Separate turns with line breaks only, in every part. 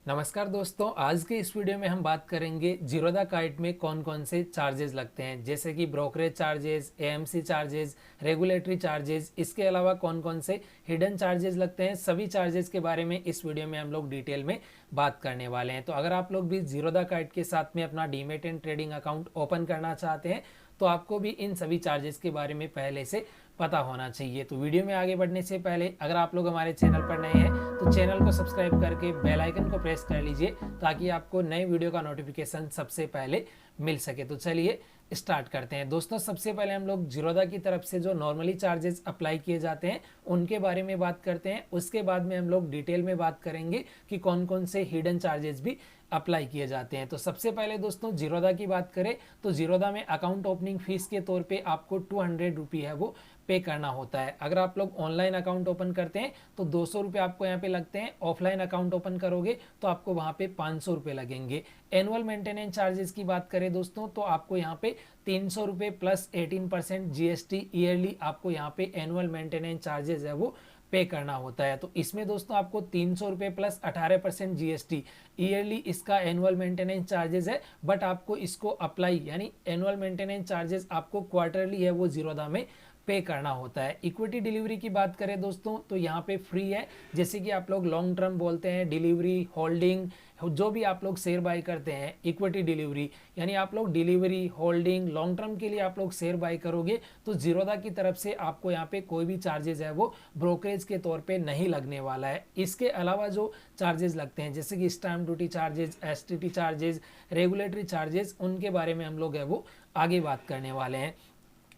नमस्कार दोस्तों, आज के इस वीडियो में हम बात करेंगे जीरोधा काइट में कौन कौन से चार्जेस लगते हैं, जैसे कि brokerage charges, AMC charges, regulatory charges. इसके अलावा कौन कौन से हिडन चार्जेस लगते हैं, सभी चार्जेस के बारे में इस वीडियो में हम लोग डिटेल में बात करने वाले हैं। तो अगर आप लोग भी जीरोधा काइट के साथ में अपना demat and trading account open करना चाहते हैं तो आपको भी इन सभी चार्जेस के बारे में पहले से पता होना चाहिए। तो वीडियो में आगे बढ़ने से पहले अगर आप लोग हमारे चैनल पर नए हैं तो चैनल को सब्सक्राइब करके बेल आइकन को प्रेस कर लीजिए ताकि आपको नए वीडियो का नोटिफिकेशन सबसे पहले मिल सके। तो चलिए स्टार्ट करते हैं। दोस्तों, सबसे पहले हम लोग जीरोधा की तरफ से जो नॉर्मली चार्जेस अप्लाई किए जाते हैं उनके बारे में बात करते हैं। उसके बाद में हम लोग डिटेल में बात करेंगे कि कौन कौन से हिडन चार्जेस भी अप्लाई किए जाते हैं। तो सबसे पहले दोस्तों जीरोधा की बात करें तो जीरोधा में अकाउंट ओपनिंग फीस के तौर पे आपको 200 रुपये है वो पे करना होता है। अगर आप लोग ऑनलाइन अकाउंट ओपन करते हैं तो 200 रुपये आपको यहाँ पे लगते हैं। ऑफलाइन अकाउंट ओपन करोगे तो आपको वहाँ पे 500 रुपये लगेंगे। एनुअल मेंटेनेंस चार्जेस की बात करें दोस्तों तो आपको यहाँ पे 300 रुपये प्लस 18% जीएसटी ईयरली आपको यहाँ पे एनुअल मेंटेनेंस चार्जेस है वो पे करना होता है। तो इसमें दोस्तों आपको 300 रुपये प्लस 18% जीएसटी ईयरली इसका एनुअल मेंटेनेंस चार्जेस है। बट आपको इसको अप्लाई यानी एनुअल मेंटेनेंस चार्जेस आपको क्वार्टरली है वो जीरोधा में पे करना होता है। इक्विटी डिलीवरी की बात करें दोस्तों तो यहाँ पे फ्री है। जैसे कि आप लोग लॉन्ग टर्म बोलते हैं, डिलीवरी, होल्डिंग, जो भी आप लोग शेयर बाई करते हैं, इक्विटी डिलीवरी यानी आप लोग डिलीवरी, होल्डिंग, लॉन्ग टर्म के लिए आप लोग शेयर बाई करोगे तो जीरोधा की तरफ से आपको यहाँ पे कोई भी चार्जेस है वो ब्रोकरेज के तौर पे नहीं लगने वाला है। इसके अलावा जो चार्जेस लगते हैं जैसे कि stamp duty charges, STT charges, regulatory charges, उनके बारे में हम लोग है वो आगे बात करने वाले हैं।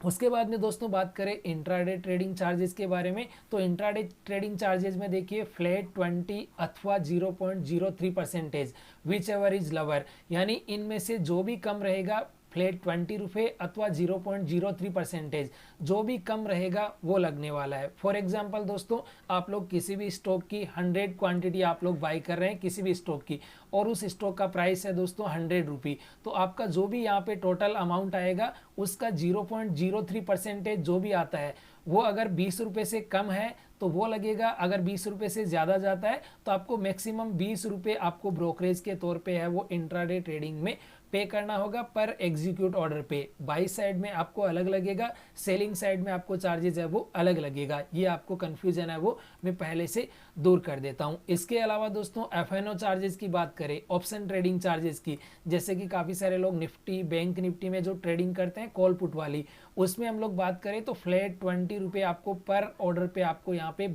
उसके बाद में दोस्तों बात करें इंट्राडे ट्रेडिंग चार्जेस के बारे में तो इंट्राडे ट्रेडिंग चार्जेस में देखिए फ्लैट 20 अथवा 0.03% विच एवर इज लवर, यानी इनमें से जो भी कम रहेगा फ्लैट 20 रुपये अथवा 0.03% जो भी कम रहेगा वो लगने वाला है। फॉर एग्जांपल दोस्तों आप लोग किसी भी स्टॉक की 100 क्वांटिटी आप लोग बाई कर रहे हैं किसी भी स्टॉक की और उस स्टॉक का प्राइस है दोस्तों 100 रुपये, तो आपका जो भी यहाँ पे टोटल अमाउंट आएगा उसका 0.03% जो भी आता है वो अगर 20 रुपये से कम है तो वो लगेगा। अगर 20 रुपये से ज़्यादा जाता है तो आपको मैक्सिमम 20 रुपये आपको ब्रोकरेज के तौर पे है वो इंट्राडे ट्रेडिंग में पे करना होगा पर एग्जीक्यूट ऑर्डर पे। बाई साइड में आपको अलग लगेगा, सेलिंग साइड में आपको चार्जेस है वो अलग लगेगा। ये आपको कंफ्यूजन है वो मैं पहले से दूर कर देता हूँ। इसके अलावा दोस्तों एफएनओ चार्जेस की बात करें, ऑप्शन ट्रेडिंग चार्जेस की, जैसे कि काफ़ी सारे लोग निफ्टी, बैंक निफ्टी में जो ट्रेडिंग करते हैं कॉल पुट वाली, उसमें हम लोग बात करें तो फ्लैट 20 रुपये आपको पर ऑर्डर पे आपको यहाँ पे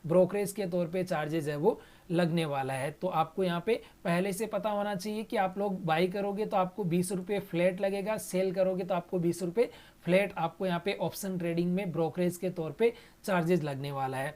ब्रोकरेज के तौर पे चार्जेस है वो लगने वाला है। तो आपको यहाँ पे पहले से पता होना चाहिए कि आप लोग बाई करोगे तो आपको 20 रुपये फ्लैट लगेगा, सेल करोगे तो आपको 20 रुपये फ्लैट आपको यहाँ पे ऑप्शन ट्रेडिंग में ब्रोकरेज के तौर पे चार्जेस लगने वाला है।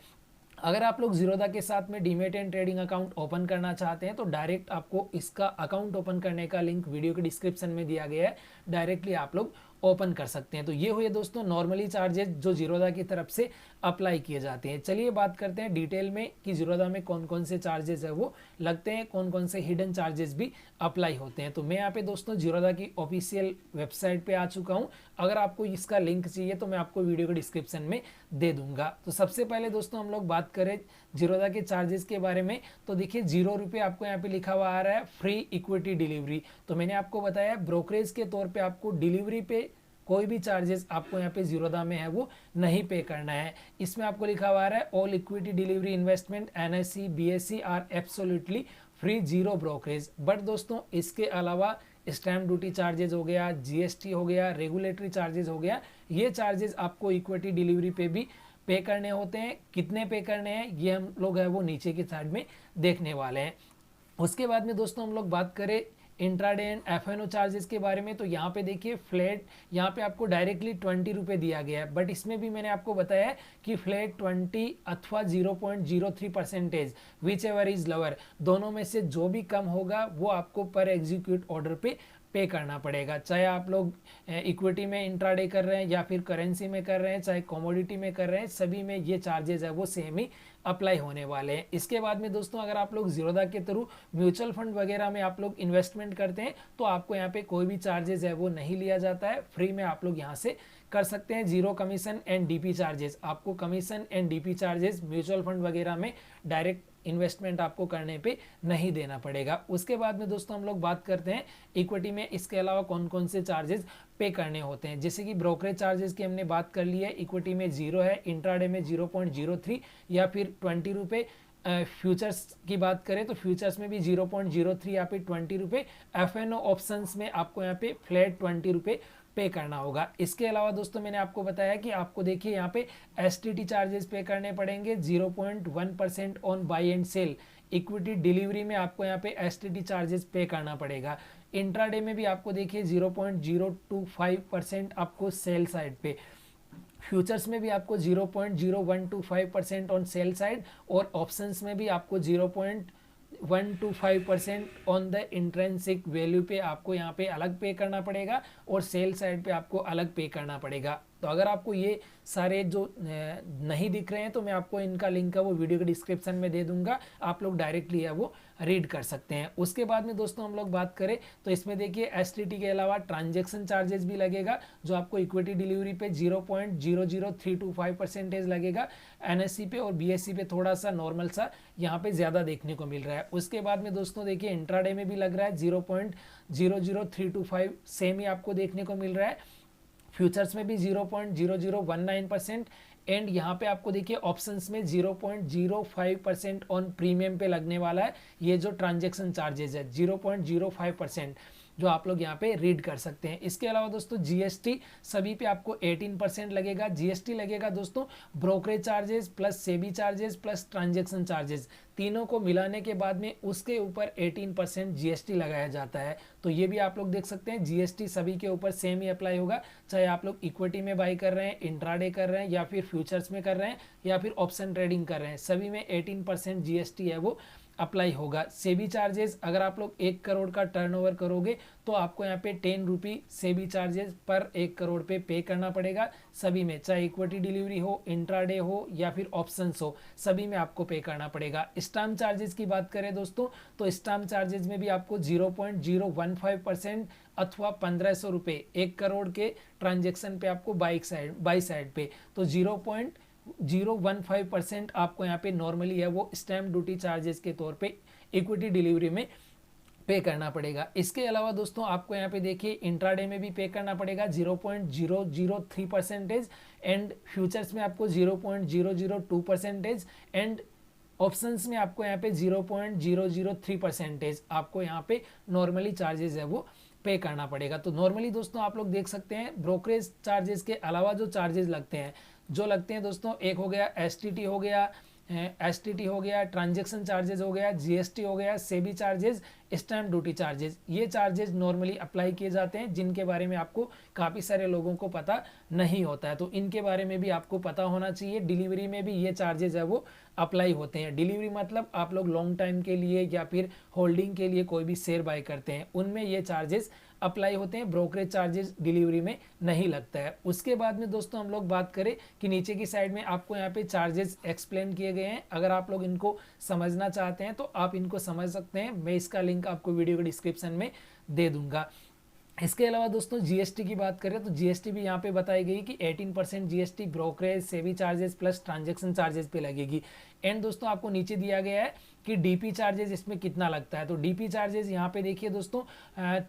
अगर आप लोग जीरोधा के साथ में demat and trading account open करना चाहते हैं तो डायरेक्ट आपको इसका अकाउंट ओपन करने का लिंक वीडियो के डिस्क्रिप्शन में दिया गया है, डायरेक्टली आप लोग ओपन कर सकते हैं। तो ये हुए दोस्तों नॉर्मली चार्जेस जो जीरोधा की तरफ से अप्लाई किए जाते हैं। चलिए बात करते हैं डिटेल में कि जीरोधा में कौन कौन से चार्जेस है वो लगते हैं, कौन कौन से हिडन चार्जेस भी अप्लाई होते हैं। तो मैं यहाँ पे दोस्तों जीरोधा की ऑफिशियल वेबसाइट पे आ चुका हूँ। अगर आपको इसका लिंक चाहिए तो मैं आपको वीडियो के डिस्क्रिप्शन में दे दूंगा। तो सबसे पहले दोस्तों हम लोग बात करें जीरोधा के चार्जेस के बारे में तो देखिए 0 रुपये आपको यहाँ पे लिखा हुआ आ रहा है फ्री इक्विटी डिलीवरी। तो मैंने आपको बताया ब्रोकरेज के तौर पे आपको डिलीवरी पे कोई भी चार्जेस आपको यहाँ पे जीरोधा में है वो नहीं पे करना है। इसमें आपको लिखा हुआ है all equity delivery investment NSC BSC are absolutely free, zero brokerage. But दोस्तों इसके अलावा स्टैम्प ड्यूटी चार्जेस हो गया, जीएसटी हो गया, रेगुलेटरी चार्जेस हो गया, ये चार्जेस आपको इक्विटी डिलीवरी पे भी पे करने होते हैं। कितने पे करने हैं ये हम लोग है वो नीचे की साइड में देखने वाले हैं। उसके बाद में दोस्तों हम लोग बात करें इंट्राडे एंड एफएनओ चार्जेस के बारे में तो यहाँ पे देखिए फ्लैट यहाँ पे आपको डायरेक्टली 20 रुपये दिया गया है। बट इसमें भी मैंने आपको बताया है कि फ्लैट 20 अथवा 0.03% विच एवर इज लवर, दोनों में से जो भी कम होगा वो आपको पर एग्जीक्यूट ऑर्डर पे करना पड़ेगा। चाहे आप लोग इक्विटी में इंट्राडे कर रहे हैं या फिर करेंसी में कर रहे हैं, चाहे कमोडिटी में कर रहे हैं, सभी में ये चार्जेस है वो सेम ही अप्लाई होने वाले हैं। इसके बाद में दोस्तों अगर आप लोग जीरोधा के थ्रू म्यूचुअल फंड वगैरह में आप लोग इन्वेस्टमेंट करते हैं तो आपको यहाँ पे कोई भी चार्जेस है वो नहीं लिया जाता है, फ्री में आप लोग यहाँ से कर सकते हैं। Zero commission and DP charges, आपको commission and DP charges mutual fund वगैरह में डायरेक्ट इन्वेस्टमेंट आपको करने पे नहीं देना पड़ेगा। उसके बाद में दोस्तों हम लोग बात करते हैं इक्विटी में इसके अलावा कौन कौन से चार्जेस पे करने होते हैं। जैसे कि ब्रोकरेज चार्जेस की हमने बात कर ली है, इक्विटी में 0 है, इंट्राडे में 0.03 या फिर 20 रुपये। फ्यूचर्स की बात करें तो फ्यूचर्स में भी 0.03 या फिर 20 रुपये। FNO ऑप्शंस में आपको यहाँ पे फ्लैट 20 रुपये पे करना होगा। इसके अलावा दोस्तों मैंने आपको बताया कि आपको देखिए यहाँ पे STT चार्जेस पे करने पड़ेंगे 0.1% on buy and sell. Equity delivery में आपको यहाँ पे STT चार्जेस पे करना पड़ेगा। इंट्राडे में भी आपको देखिए 0.025% आपको सेल साइड पे। फ्यूचर्स में भी आपको 0.0125% ऑन सेल साइड और ऑप्शंस में भी आपको 0.125% ऑन द इंट्रेंसिक वैल्यू पे आपको यहाँ पे अलग पे करना पड़ेगा और सेल साइड पे आपको अलग पे करना पड़ेगा। तो अगर आपको ये सारे जो नहीं दिख रहे हैं तो मैं आपको इनका लिंक है वो वीडियो के डिस्क्रिप्शन में दे दूंगा, आप लोग डायरेक्टली है वो रीड कर सकते हैं। उसके बाद में दोस्तों हम लोग बात करें तो इसमें देखिए STT के अलावा ट्रांजेक्शन चार्जेस भी लगेगा जो आपको इक्विटी डिलीवरी पे 0.00325% लगेगा। NSE पे और BSE पे थोड़ा सा नॉर्मल सा यहाँ पे ज़्यादा देखने को मिल रहा है। उसके बाद में दोस्तों देखिए इंट्राडे में भी लग रहा है 0.00325 सेम ही आपको देखने को मिल रहा है। फ्यूचर्स में भी 0.0019% एंड यहाँ पे आपको देखिए ऑप्शंस में 0.05% ऑन प्रीमियम पे लगने वाला है। ये जो ट्रांजैक्शन चार्जेस है 0.05% जो आप लोग यहाँ पे रीड कर सकते हैं। इसके अलावा दोस्तों GST सभी पे आपको 18% लगेगा। GST लगेगा दोस्तों brokerage charges plus SEBI charges plus transaction charges तीनों को मिलाने के बाद में उसके ऊपर 18% GST लगाया जाता है। तो ये भी आप लोग देख सकते हैं GST सभी के ऊपर सेम ही अप्लाई होगा, चाहे आप लोग इक्विटी में बाई कर रहे हैं, इंट्राडे कर रहे हैं या फिर फ्यूचर्स में कर रहे हैं या फिर ऑप्शन ट्रेडिंग कर रहे हैं, सभी में 18% GST है वो अप्लाई होगा। सेबी चार्जेस अगर आप लोग 1 करोड़ का टर्नओवर करोगे तो आपको यहाँ पे 10 रुपी सेबी चार्जेस पर 1 करोड़ पे करना पड़ेगा सभी में, चाहे इक्विटी डिलीवरी हो, इंट्राडे हो या फिर ऑप्शंस हो, सभी में आपको पे करना पड़ेगा। स्टाम्प चार्जेस की बात करें दोस्तों तो स्टाम्प चार्जेस में भी आपको 0.015% अथवा 1500 रुपये 1 करोड़ के ट्रांजेक्शन पे आपको बाई साइड पे, तो 0.015% आपको यहाँ पे नॉर्मली है वो स्टैम्प ड्यूटी चार्जेस के तौर पे इक्विटी डिलीवरी में पे करना पड़ेगा। इसके अलावा दोस्तों आपको यहाँ पे देखिए इंट्राडे में भी पे करना पड़ेगा 0.003% एंड फ्यूचर्स में आपको 0.002% एंड ऑप्शंस में आपको यहाँ पे 0.003% आपको यहाँ पे नॉर्मली चार्जेस है वो पे करना पड़ेगा। तो नॉर्मली दोस्तों आप लोग देख सकते हैं ब्रोकरेज चार्जेस के अलावा जो चार्जेस लगते हैं दोस्तों, एक हो गया STT हो गया, ट्रांजैक्शन चार्जेस हो गया, GST हो गया, SEBI charges, stamp duty charges. ये चार्जेस नॉर्मली अप्लाई किए जाते हैं जिनके बारे में आपको काफ़ी सारे लोगों को पता नहीं होता है, तो इनके बारे में भी आपको पता होना चाहिए। डिलीवरी में भी ये चार्जेस है वो अप्लाई होते हैं। डिलीवरी मतलब आप लोग लॉन्ग टाइम के लिए या फिर होल्डिंग के लिए कोई भी शेयर बाय करते हैं, उनमें ये चार्जेस अप्लाई होते हैं। ब्रोकरेज चार्जेस डिलीवरी में नहीं लगता है। उसके बाद में दोस्तों हम लोग बात करें कि नीचे की साइड में आपको यहाँ पे चार्जेस एक्सप्लेन किए गए हैं। अगर आप लोग इनको समझना चाहते हैं तो आप इनको समझ सकते हैं, मैं इसका लिंक आपको वीडियो के डिस्क्रिप्शन में दे दूंगा। इसके अलावा दोस्तों GST की बात करें तो GST भी यहाँ पे बताई गई कि 18% GST brokerage SEBI charges plus transaction charges पे लगेगी। एंड दोस्तों आपको नीचे दिया गया है कि DP चार्जेस इसमें कितना लगता है, तो DP चार्जेस यहाँ पे देखिए दोस्तों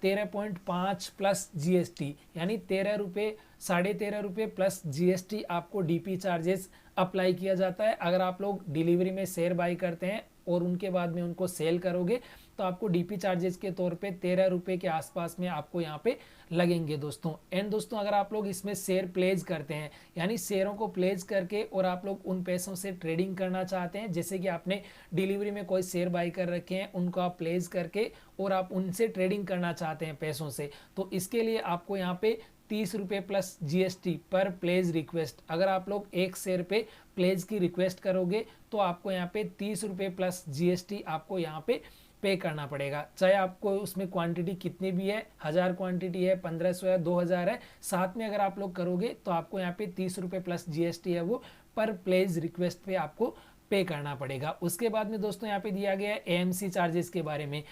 13.5 प्लस GST यानी 13 रुपये 13.5 रुपये प्लस GST आपको DP चार्जेस अप्लाई किया जाता है। अगर आप लोग डिलीवरी में शेयर बाई करते हैं और उनके बाद में उनको सेल करोगे तो आपको DP चार्जेस के तौर पे 13 रुपये के आसपास में आपको यहाँ पे लगेंगे दोस्तों। एंड दोस्तों अगर आप लोग इसमें शेयर प्लेज करते हैं यानी शेयरों को प्लेज करके और आप लोग उन पैसों से ट्रेडिंग करना चाहते हैं, जैसे कि आपने डिलीवरी में कोई शेयर बाई कर रखे हैं उनको आप प्लेज करके और आप उनसे ट्रेडिंग करना चाहते हैं पैसों से, तो इसके लिए आपको यहाँ पे 30 रुपये प्लस GST पर प्लेज रिक्वेस्ट, अगर आप लोग एक शेयर पे प्लेज की रिक्वेस्ट करोगे तो आपको यहाँ पे 30 रुपये प्लस GST आपको यहाँ पे करना पड़ेगा। चाहे आपको उसमें क्वांटिटी कितनी भी है, 1000 क्वांटिटी है, 1500 है, 2000 है, साथ में अगर आप लोग करोगे तो आपको यहाँ पे 30 रुपये प्लस GST है वो पर प्लेज रिक्वेस्ट पे आपको पे करना पड़ेगा। उसके बाद में दोस्तों यहाँ पे दिया गया है AMC चार्जेस के बारे में।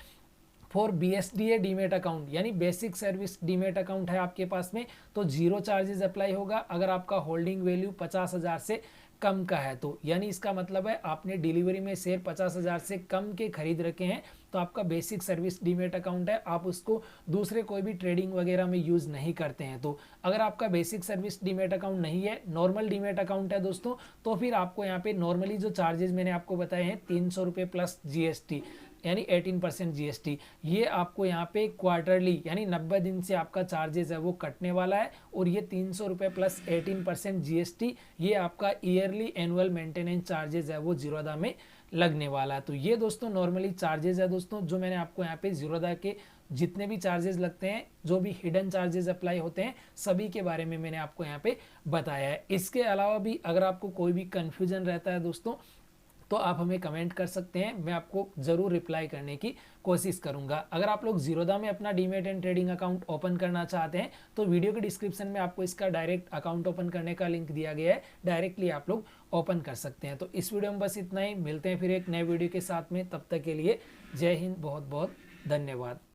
फॉर BSDA डीमेट अकाउंट यानी बेसिक सर्विस डीमेट अकाउंट है आपके पास में तो 0 चार्जेस अप्लाई होगा अगर आपका होल्डिंग वैल्यू 50,000 से कम का है, तो यानी इसका मतलब है आपने डिलीवरी में शेयर 50,000 से कम के खरीद रखे हैं तो आपका बेसिक सर्विस डीमेट अकाउंट है, आप उसको दूसरे कोई भी ट्रेडिंग वगैरह में यूज़ नहीं करते हैं। तो अगर आपका बेसिक सर्विस डीमेट अकाउंट नहीं है, नॉर्मल डीमेट अकाउंट है दोस्तों, तो फिर आपको यहाँ पे नॉर्मली जो चार्जेस मैंने आपको बताए हैं 300 रुपये प्लस जीएसटी यानी 18% जीएसटी, ये आपको यहाँ पे क्वार्टरली यानी 90 दिन से आपका चार्जेस है वो कटने वाला है। और ये 300 रुपये प्लस 18% जीएसटी ये आपका ईयरली एनुअल मेंटेनेंस चार्जेस है वो जीरोधा में लगने वाला है। तो ये दोस्तों नॉर्मली चार्जेस है दोस्तों जो मैंने आपको यहाँ पे जीरोधा के जितने भी चार्जेस लगते हैं, जो भी हिडन चार्जेस अप्लाई होते हैं, सभी के बारे में मैंने आपको यहाँ पे बताया है। इसके अलावा भी अगर आपको कोई भी कन्फ्यूजन रहता है दोस्तों तो आप हमें कमेंट कर सकते हैं, मैं आपको ज़रूर रिप्लाई करने की कोशिश करूंगा। अगर आप लोग जीरोधा में अपना demat and trading account open करना चाहते हैं तो वीडियो के डिस्क्रिप्शन में आपको इसका डायरेक्ट अकाउंट ओपन करने का लिंक दिया गया है, डायरेक्टली आप लोग ओपन कर सकते हैं। तो इस वीडियो में बस इतना ही, मिलते हैं फिर एक नए वीडियो के साथ में, तब तक के लिए जय हिंद, बहुत बहुत धन्यवाद।